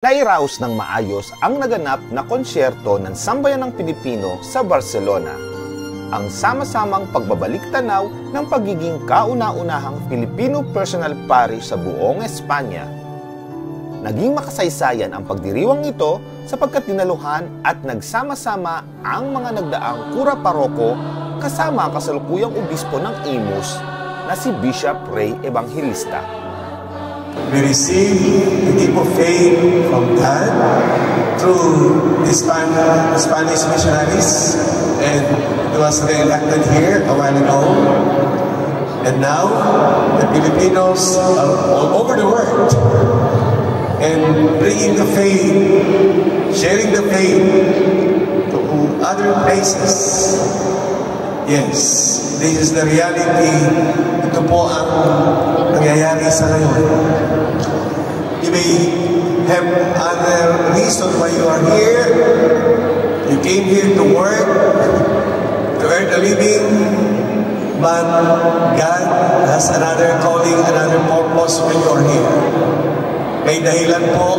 Nairaos ng maayos ang naganap na konsyerto ng Sambayanang Pilipino sa Barcelona. Ang sama-samang pagbabalik-tanaw ng pagiging kauna-unahang Filipino personal parish sa buong Espanya. Naging makasaysayan ang pagdiriwang ito sapagkat dinaluhan at nagsama-sama ang mga nagdaang kura paroko kasama ang kasalukuyang obispo ng Imus na si Bishop Ray Evangelista. We received the gift of faith from God through the Spanish missionaries, and it was re-elected here a while ago. And now, the Filipinos are all over the world and bringing the faith, sharing the faith to other places. Yes, this is the reality. Ito po ang nangyayari sa ngayon. You may have other reason why you are here. You came here to work, to earn a living, but God has another calling, another purpose when you are here. May dahilan po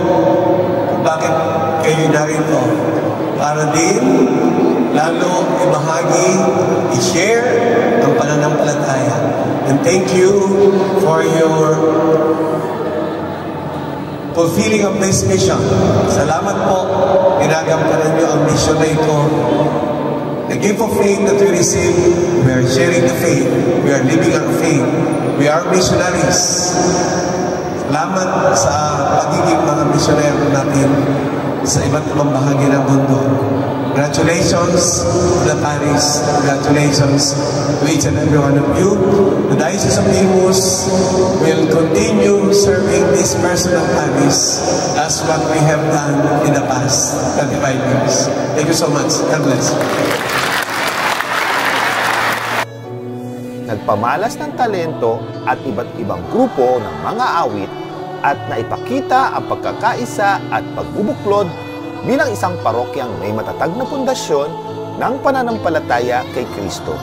bakit kayo narito. Para din lalo ibahagi, i-share ang pananampalataya. And thank you for your fulfilling of this mission. Salamat po, ginagampanan niyo ang mission na ito. The gift of faith that we receive, we are sharing the faith. We are living our faith. We are missionaries. Salamat sa pagiging mga missionary natin sa iba't ibang bahagi ng mundo. Congratulations to the parish. Congratulations to each and every one of you. The Diocese of Imus will continue serving this personal parish as what we have done in the past 25 years. Thank you so much. God bless. Nagpamalas ng talento at iba't ibang grupo ng mga awit at naipakita ang pagkakaisa at pagbubuklod bilang isang parokyang may matatag na pundasyon ng pananampalataya kay Kristo.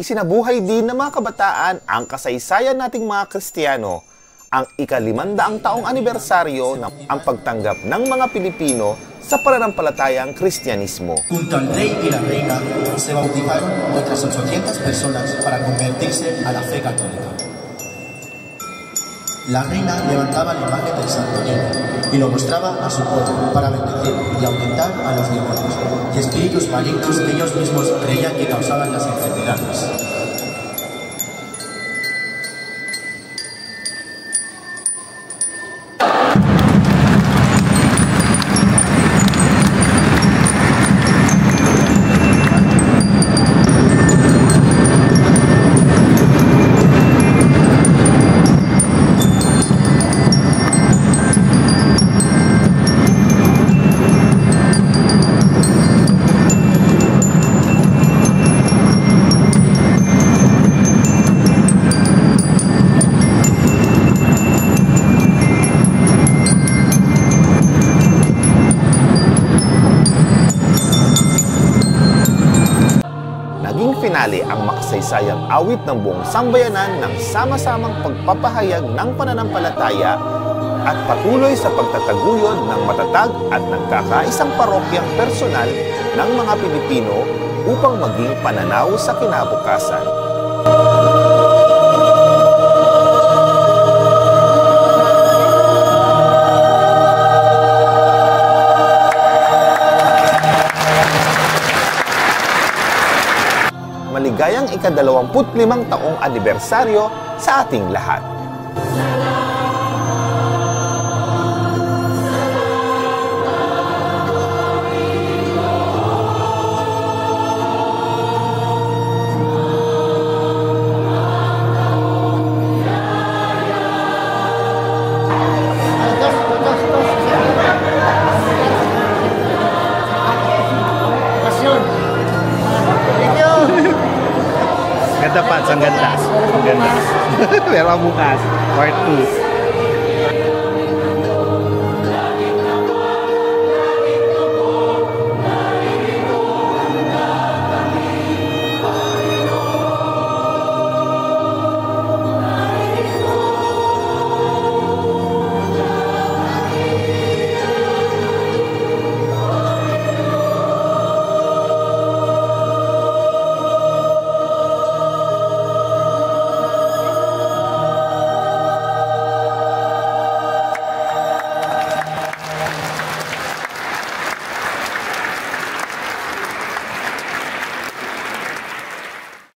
Sinabuhay din ng mga kabataan ang kasaysayan nating mga Kristiyano, ang ika-500 taong anibersaryo ng ang pagtanggap ng mga Pilipino sa pananampalatayang Kristyanismo. Junto al rey y la reina se bautizaron otras 800 personas para convertirse a la fe católica. La reina levantaba la imagen del Santo Niño y lo mostraba a su pueblo para bendecir y aumentar a los demonios y espíritus malignos que ellos mismos creían que causaban las enfermedades. isinali ang makasaysayang awit ng buong sambayanan ng sama-samang pagpapahayag ng pananampalataya at patuloy sa pagtataguyod ng matatag at nagkakaisang parokyang personal ng mga Pilipino upang maging pananaw sa kinabukasan. Maligayang ika-25 taong anibersaryo sa ating lahat. Ganda pa, ang ganda. Ang ganda. Pero bukas, part 2.